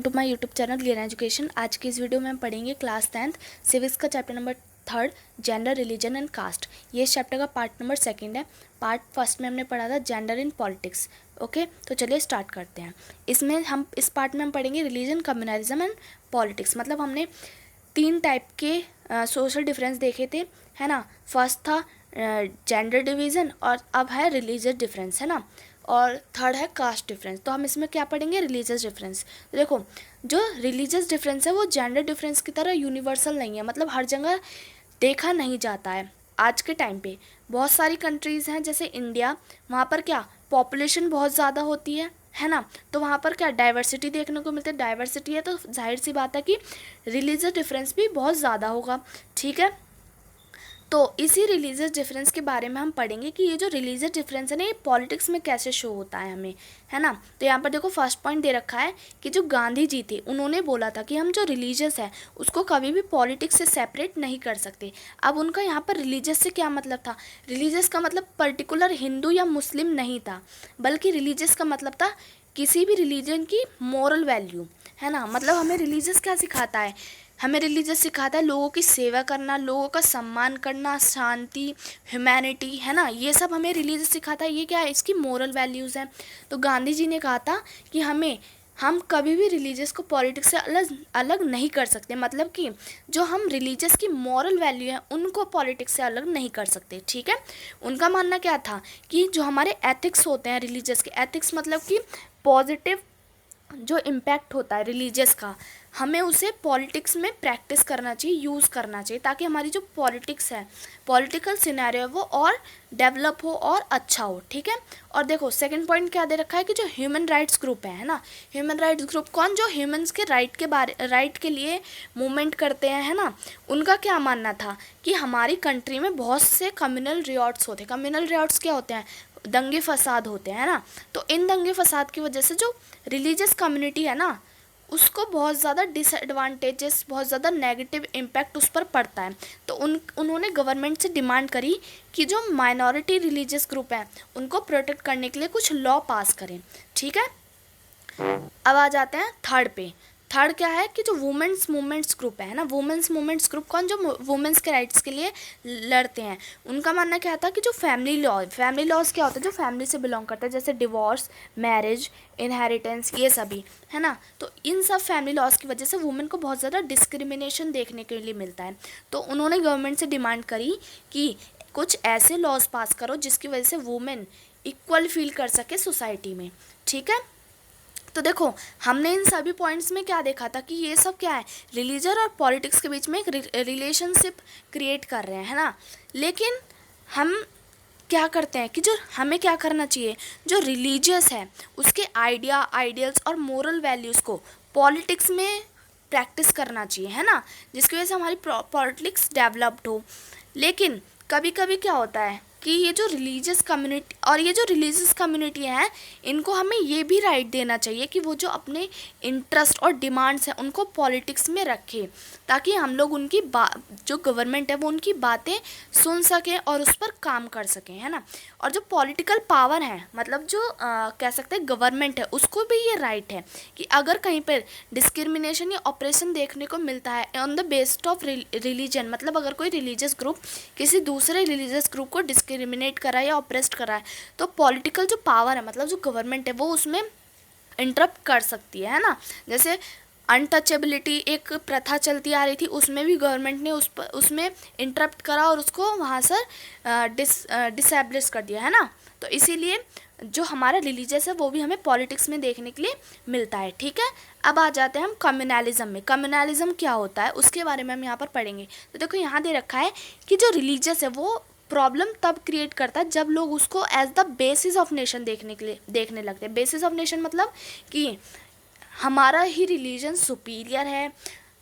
To my YouTube channel Glen Education. आज की इस वीडियो में हम पढ़ेंगे क्लास 10th सिविक्स का chapter number 3 gender religion and caste. ये इस चैप्टर का पार्ट नंबर 2 है। पार्ट फर्स्ट में हमने पढ़ा था जेंडर इन पॉलिटिक्स। ओके, तो चलिए स्टार्ट करते हैं। इस पार्ट में हम पढ़ेंगे रिलीजन, कम्युनलिज्म एंड पॉलिटिक्स। मतलब हमने 3 टाइप के सोशल डिफरेंस देखे थे, है ना। फर्स्ट था जेंडर डिवीज़न और अब है रिलीजियस डिफरेंस, है ना। और थर्ड है कास्ट डिफरेंस। तो हम इसमें क्या पढ़ेंगे? Religious difference. तो देखो, जो रिलीजियस डिफरेंस है वो जेंडर डिफरेंस की तरह यूनिवर्सल नहीं है, मतलब हर जगह देखा नहीं जाता है। आज के टाइम पे बहुत सारी कंट्रीज़ हैं जैसे इंडिया, वहाँ पर क्या पॉपुलेशन बहुत ज़्यादा होती है ना। तो वहाँ पर क्या डाइवर्सिटी देखने को मिलती है। डाइवर्सिटी है तो जाहिर सी बात है कि रिलीजियस डिफरेंस भी बहुत ज़्यादा होगा, ठीक है। तो इसी रिलीजियस डिफरेंस के बारे में हम पढ़ेंगे कि ये जो रिलीजियस डिफरेंस है ना, ये पॉलिटिक्स में कैसे शो होता है हमें, है ना। तो यहाँ पर देखो फर्स्ट पॉइंट दे रखा है कि जो गांधी जी थे उन्होंने बोला था कि हम जो रिलीजियस है उसको कभी भी पॉलिटिक्स से सेपरेट नहीं कर सकते। अब उनका यहाँ पर रिलीजियस से क्या मतलब था? रिलीजियस का मतलब पर्टिकुलर हिंदू या मुस्लिम नहीं था, बल्कि रिलीजियस का मतलब था किसी भी रिलीजन की मोरल वैल्यू, है ना। मतलब हमें रिलीजियस क्या सिखाता है? हमें रिलीजियस सिखाता है लोगों की सेवा करना, लोगों का सम्मान करना, शांति, ह्यूमैनिटी, है ना। ये सब हमें रिलीजियस सिखाता है। ये क्या है? इसकी मोरल वैल्यूज़ हैं। तो गांधी जी ने कहा था कि हम कभी भी रिलीजियस को पॉलिटिक्स से अलग अलग नहीं कर सकते। मतलब कि जो हम रिलीजियस की मॉरल वैल्यू है उनको पॉलिटिक्स से अलग नहीं कर सकते, ठीक है। उनका मानना क्या था कि जो हमारे एथिक्स होते हैं रिलीजियस के, एथिक्स मतलब कि पॉजिटिव जो इम्पैक्ट होता है रिलीजियस का, हमें उसे पॉलिटिक्स में प्रैक्टिस करना चाहिए, यूज़ करना चाहिए, ताकि हमारी जो पॉलिटिक्स है, पॉलिटिकल सिनेरियो वो और डेवलप हो और अच्छा हो, ठीक है। और देखो सेकंड पॉइंट क्या दे रखा है कि जो ह्यूमन राइट्स ग्रुप है ना, ह्यूमन राइट्स ग्रुप कौन? जो ह्यूमंस के राइट के लिए मूवमेंट करते हैं, है ना। उनका क्या मानना था कि हमारी कंट्री में बहुत से कम्युनल रियॉट्स होते हैं। कम्युनल रियॉट्स क्या होते हैं? दंगे फसाद होते हैं ना। तो इन दंगे फसाद की वजह से जो रिलीजियस कम्युनिटी है ना, उसको बहुत ज़्यादा डिसएडवांटेजेस, बहुत ज़्यादा नेगेटिव इम्पैक्ट उस पर पड़ता है। तो उन्होंने गवर्नमेंट से डिमांड करी कि जो माइनॉरिटी रिलीजियस ग्रुप है उनको प्रोटेक्ट करने के लिए कुछ लॉ पास करें, ठीक है। अब आ जाते हैं थर्ड पे। थर्ड क्या है कि जो वुमेंस मूवमेंट्स ग्रुप है ना, वुमेंस मूवमेंट्स ग्रुप कौन? जो वुमेंस के राइट्स के लिए लड़ते हैं। उनका मानना क्या था कि जो फैमिली लॉज क्या होता है? जो फैमिली से बिलोंग करता है, जैसे डिवोर्स, मैरिज, इनहेरिटेंस, ये सभी, है ना। तो इन सब फैमिली लॉज की वजह से वुमेन को बहुत ज़्यादा डिस्क्रिमिनेशन देखने के लिए मिलता है। तो उन्होंने गवर्नमेंट से डिमांड करी कि कुछ ऐसे लॉज पास करो जिसकी वजह से वुमेन इक्वल फील कर सके सोसाइटी में, ठीक है। तो देखो हमने इन सभी पॉइंट्स में क्या देखा था कि ये सब क्या है? रिलीजन और पॉलिटिक्स के बीच में एक रिलेशनशिप क्रिएट कर रहे हैं, है ना। लेकिन हम क्या करते हैं कि जो हमें क्या करना चाहिए, जो रिलीजियस है उसके आइडियल्स और मोरल वैल्यूज़ को पॉलिटिक्स में प्रैक्टिस करना चाहिए, है ना, जिसकी वजह से हमारी पॉलिटिक्स डेवलप्ड हो। लेकिन कभी कभी क्या होता है कि ये जो रिलीजियस कम्युनिटी है इनको हमें ये भी राइट देना चाहिए कि वो जो अपने इंटरेस्ट और डिमांड्स हैं उनको पॉलिटिक्स में रखें, ताकि हम लोग उनकी जो गवर्नमेंट है वो उनकी बातें सुन सकें और उस पर काम कर सकें, है ना। और जो पॉलिटिकल पावर है, मतलब जो कह सकते हैं गवर्नमेंट है, उसको भी ये राइट है कि अगर कहीं पर डिस्क्रिमिनेशन या ऑपरेशन देखने को मिलता है on the based of religion, मतलब अगर कोई रिलीजियस ग्रुप किसी दूसरे रिलीजियस ग्रुप को डिस्क्रिमिनेट करा है या ऑपरेस्ट करा है, तो पॉलिटिकल जो पावर है, मतलब जो गवर्नमेंट है, वो उसमें इंटरप्ट कर सकती है ना। जैसे अनटचेबिलिटी एक प्रथा चलती आ रही थी, उसमें भी गवर्नमेंट ने उसमें इंटरप्ट करा और उसको वहाँ से डिसेबलिश कर दिया, है ना। तो इसीलिए जो हमारा रिलीजियस है वो भी हमें पॉलिटिक्स में देखने के लिए मिलता है, ठीक है। अब आ जाते हैं हम कम्युनलिज्म में। कम्युनलिज्म क्या होता है उसके बारे में हम यहाँ पर पढ़ेंगे। तो देखो यहाँ दे रखा है कि जो रिलीजियस है वो प्रॉब्लम तब क्रिएट करता है जब लोग उसको as the basis of nation देखने लगते हैं। बेसिस ऑफ नेशन मतलब कि हमारा ही रिलीजन सुपीरियर है,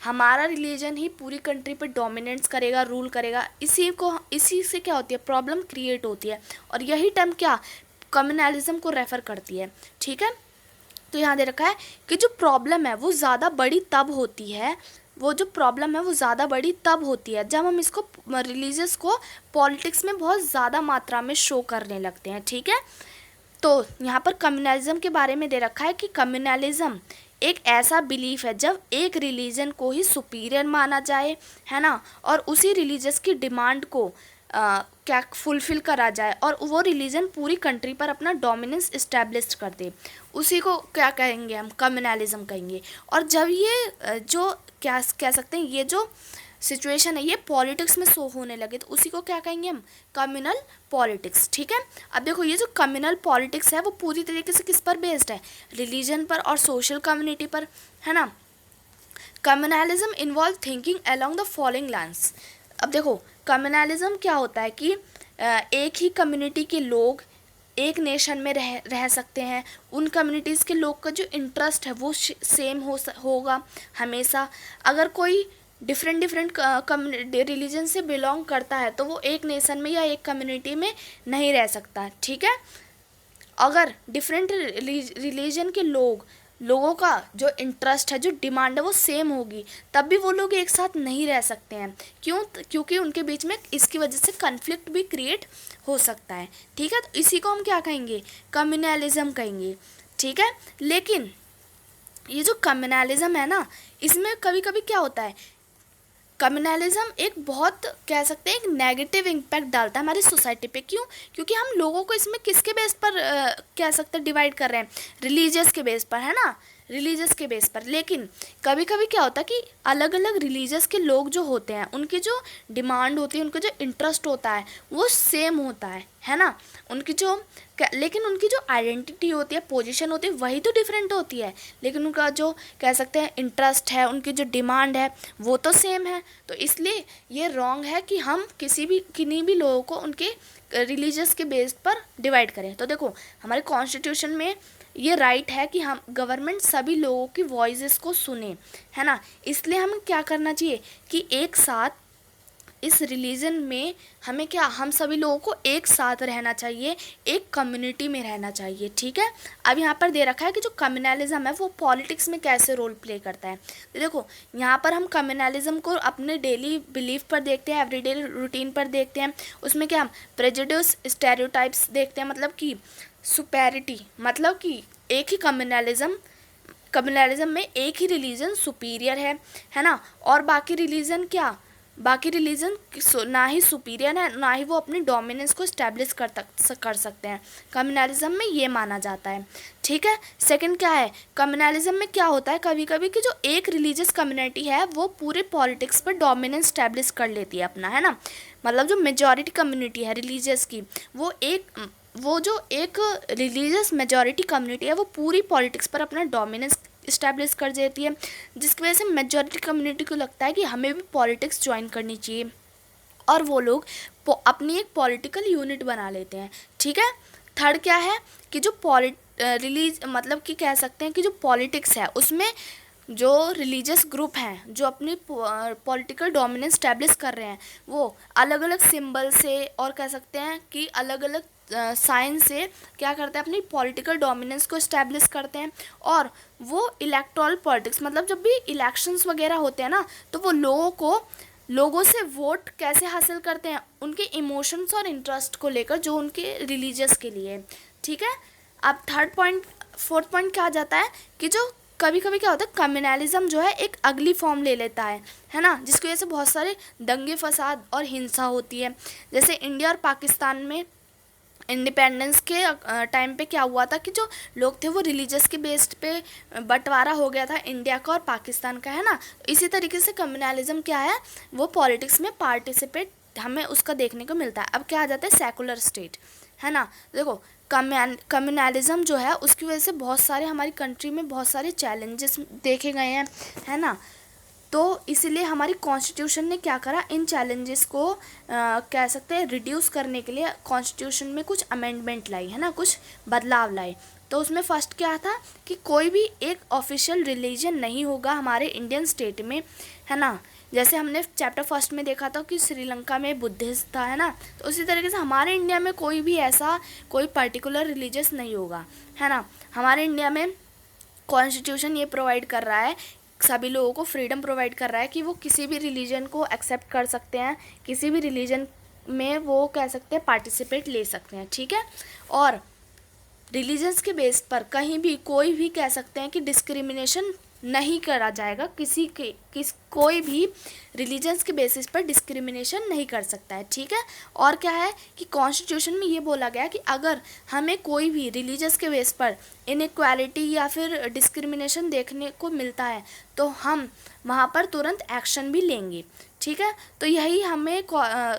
हमारा रिलीजन ही पूरी कंट्री पे डोमिनेंस करेगा, रूल करेगा। इसी से क्या होती है? प्रॉब्लम क्रिएट होती है। और यही टर्म क्या कम्युनलिज्म को रेफ़र करती है, ठीक है। तो यहाँ दे रखा है कि जो प्रॉब्लम है वो ज़्यादा बड़ी तब होती है, जब हम इसको रिलीजियस को पॉलिटिक्स में बहुत ज़्यादा मात्रा में शो करने लगते हैं, ठीक है। तो यहाँ पर कम्युनलिज्म के बारे में दे रखा है कि कम्युनलिज्म एक ऐसा बिलीफ है जब एक रिलीजन को ही सुपीरियर माना जाए, है ना, और उसी रिलीजियस की डिमांड को क्या फुलफ़िल करा जाए और वो रिलीजन पूरी कंट्री पर अपना डोमिनेंस इस्टेब्लिश कर दे, उसी को क्या कहेंगे हम, कम्युनलिज्म कहेंगे। और जब ये जो क्या कह सकते हैं, ये जो सिचुएशन है ये पॉलिटिक्स में शो होने लगे तो उसी को क्या कहेंगे हम, कम्युनल पॉलिटिक्स। ठीक है, अब देखो ये जो कम्युनल पॉलिटिक्स है वो पूरी तरीके से किस पर बेस्ड है, रिलीजन पर और सोशल कम्युनिटी पर, है ना। Communalism involve thinking along the following lines. अब देखो कम्युनलिज्म क्या होता है कि एक ही कम्युनिटी के लोग एक नेशन में रह सकते हैं, उन कम्युनिटीज़ के लोग का जो इंटरेस्ट है वो सेम होगा हमेशा। अगर कोई डिफरेंट रिलीजन से बिलोंग करता है तो वो एक नेशन में या एक कम्युनिटी में नहीं रह सकता। ठीक है, अगर डिफरेंट रिलीजन के लोगों का जो इंटरेस्ट है, जो डिमांड है वो सेम होगी, तब भी वो लोग एक साथ नहीं रह सकते हैं। क्यों? क्योंकि उनके बीच में इसकी वजह से कन्फ्लिक्ट भी क्रिएट हो सकता है। ठीक है, तो इसी को हम क्या कहेंगे, कम्युनलिज्म कहेंगे। ठीक है, लेकिन ये जो कम्युनलिज्म है ना, इसमें कभी कभी क्या होता है, कम्युनलिज्म एक बहुत कह सकते हैं एक नेगेटिव इम्पैक्ट डालता है हमारी सोसाइटी पे। क्यों? क्योंकि हम लोगों को इसमें किसके बेस पर कह सकते हैं डिवाइड कर रहे हैं, रिलीजियस के बेस पर, है ना, रिलीजियस के बेस पर। लेकिन कभी कभी क्या होता है कि अलग अलग रिलीजियस के लोग जो होते हैं उनकी जो डिमांड होती है, उनका जो इंटरेस्ट होता है वो सेम होता है ना, उनकी जो लेकिन उनकी जो आइडेंटिटी होती है, पोजीशन होती है, वही तो डिफरेंट होती है, लेकिन उनका जो कह सकते हैं इंटरेस्ट है, उनकी जो डिमांड है वो तो सेम है। तो इसलिए ये रॉन्ग है कि हम किन्हीं भी लोगों को उनके रिलीजियस के बेस पर डिवाइड करें। तो देखो हमारे कॉन्स्टिट्यूशन में ये राइट है कि हम गवर्नमेंट सभी लोगों की वॉइसेस को सुने, है ना। इसलिए हमें क्या करना चाहिए कि एक साथ इस रिलीजन में हमें क्या, हम सभी लोगों को एक साथ रहना चाहिए, एक कम्युनिटी में रहना चाहिए। ठीक है, अब यहाँ पर दे रखा है कि जो कम्युनलिज्म है वो पॉलिटिक्स में कैसे रोल प्ले करता है। तो देखो यहाँ पर हम कम्युनलिज्म को अपने डेली बिलीफ पर देखते हैं, एवरीडे रूटीन पर देखते हैं। उसमें क्या हम प्रेजुडिस, स्टेरियोटाइप्स देखते हैं, मतलब कि सुपेरिटी, मतलब कि एक ही कम्युनलिज्म में एक ही रिलीजन सुपीरियर है ना, और बाकी रिलीजन क्या, बाकी रिलीजन ना ही सुपीरियर है ना ही वो अपनी डोमिनेंस को इस्टेब्लिश कर सकते हैं। कम्युनलिज्म में ये माना जाता है। ठीक है, सेकंड क्या है, कम्युनलिज्म में क्या होता है कभी कभी कि जो एक रिलीजियस कम्युनिटी है वो पूरे पॉलिटिक्स पर डोमिनेंस इस्टेब्लिश कर लेती है अपना, है ना। मतलब जो मेजॉरिटी कम्युनिटी है रिलीजियस की, वो जो एक रिलीजियस मेजॉरिटी कम्युनिटी है वो पूरी पॉलिटिक्स पर अपना डोमिनेंस इस्टेब्लिश कर देती है, जिसकी वजह से मेजॉरिटी कम्युनिटी को लगता है कि हमें भी पॉलिटिक्स ज्वाइन करनी चाहिए, और वो लोग अपनी एक पॉलिटिकल यूनिट बना लेते हैं। ठीक है, थर्ड क्या है कि जो मतलब कि कह सकते हैं कि जो पॉलिटिक्स है उसमें जो रिलीजियस ग्रुप हैं जो अपनी पॉलिटिकल डोमिनेंस स्टैब्लिश कर रहे हैं वो अलग अलग सिंबल से और कह सकते हैं कि अलग अलग साइन से क्या करते हैं, अपनी पॉलिटिकल डोमिनेंस को इस्टेब्लिश करते हैं। और वो इलेक्टोरल पॉलिटिक्स, मतलब जब भी इलेक्शंस वगैरह होते हैं ना, तो वो लोगों से वोट कैसे हासिल करते हैं, उनके इमोशंस और इंटरेस्ट को लेकर जो उनके रिलीजियस के लिए। ठीक है, अब फोर्थ पॉइंट क्या आ जाता है कि जो कभी कभी क्या होता है कम्युनलिज्म जो है एक अगली फॉर्म ले लेता है ना, जिसकी वजह से बहुत सारे दंगे फसाद और हिंसा होती है। जैसे इंडिया और पाकिस्तान में इंडिपेंडेंस के टाइम पे क्या हुआ था कि जो लोग थे वो रिलीजियस के बेस्ड पे बंटवारा हो गया था इंडिया का और पाकिस्तान का, है ना। इसी तरीके से कम्युनलिज्म क्या है, वो पॉलिटिक्स में पार्टिसिपेट हमें उसका देखने को मिलता है। अब क्या आ जाता है सेकुलर स्टेट, है ना। देखो कम्युनलिज्म जो है उसकी वजह से बहुत सारे हमारी कंट्री में बहुत सारे चैलेंजेस देखे गए हैं, है ना। तो इसलिए हमारी कॉन्स्टिट्यूशन ने क्या करा, इन चैलेंजेस को कह सकते हैं रिड्यूस करने के लिए कॉन्स्टिट्यूशन में कुछ अमेंडमेंट लाई, है ना, कुछ बदलाव लाए। तो उसमें फर्स्ट क्या था कि कोई भी एक ऑफिशियल रिलीजन नहीं होगा हमारे इंडियन स्टेट में, है ना। जैसे हमने चैप्टर फर्स्ट में देखा था कि श्रीलंका में बुद्धिस्ट था, है ना, तो उसी तरीके से हमारे इंडिया में कोई भी ऐसा कोई पर्टिकुलर रिलीजियस नहीं होगा, है ना। हमारे इंडिया में कॉन्स्टिट्यूशन ये प्रोवाइड कर रहा है, सभी लोगों को फ्रीडम प्रोवाइड कर रहा है कि वो किसी भी रिलीजन को एक्सेप्ट कर सकते हैं, किसी भी रिलीजन में वो कह सकते हैं पार्टिसिपेट ले सकते हैं। ठीक है, और रिलीजन्स के बेस पर कहीं भी कोई भी कह सकते हैं कि डिस्क्रिमिनेशन नहीं करा जाएगा, कोई भी रिलीजन्स के बेसिस पर डिस्क्रिमिनेशन नहीं कर सकता है, ठीक है। और क्या है कि कॉन्स्टिट्यूशन में ये बोला गया कि अगर हमें कोई भी रिलीजन्स के बेस पर इनइक्वालिटी या फिर डिस्क्रिमिनेशन देखने को मिलता है तो हम वहाँ पर तुरंत एक्शन भी लेंगे, ठीक है। तो यही हमें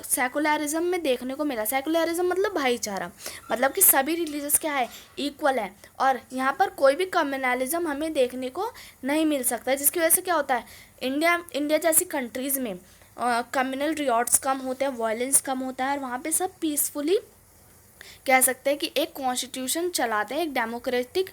सेकुलरिज्म में देखने को मिला। सेकुलरिज्म मतलब भाईचारा, मतलब कि सभी रिलीजन्स क्या है, इक्वल है, और यहाँ पर कोई भी कम्युनलिज्म हमें देखने को नहीं मिल सकता, जिसकी वजह से क्या होता है, इंडिया जैसी कंट्रीज़ में कम्युनल रियॉट्स कम होते हैं, वायलेंस कम होता है, और वहाँ पे सब पीसफुली कह सकते हैं कि एक कॉन्स्टिट्यूशन चलाते हैं, एक डेमोक्रेटिक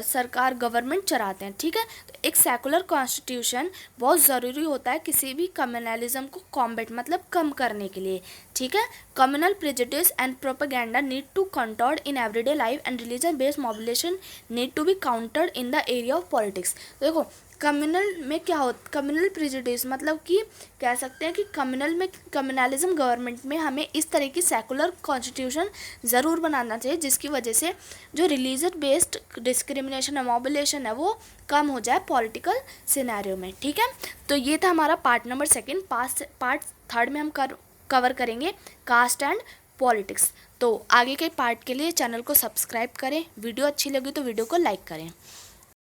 सरकार गवर्नमेंट चलाते हैं, ठीक है। तो एक सेकुलर कॉन्स्टिट्यूशन बहुत ज़रूरी होता है किसी भी कम्युनलिज्म को कॉम्बैट मतलब कम करने के लिए, ठीक है। Communal prejudice and propaganda need to countered in everyday life and religion based mobilisation need to be countered in the area of politics. देखो कम्युनल में क्या होता, कम्युनल प्रेजुडिस मतलब कि कह सकते हैं कि कम्युनलिज्म गवर्नमेंट में हमें इस तरह की सेकुलर कॉन्स्टिट्यूशन ज़रूर बनाना चाहिए जिसकी वजह से जो रिलीजन बेस्ड डिस्क्रिमिनेशन है, मोबिलेशन है, वो कम हो जाए पॉलिटिकल सिनेरियो में, ठीक है। तो ये था हमारा पार्ट नंबर 2। पार्ट 3 में हम कवर करेंगे कास्ट एंड पॉलिटिक्स। तो आगे के पार्ट के लिए चैनल को सब्सक्राइब करें, वीडियो अच्छी लगी तो वीडियो को लाइक करें।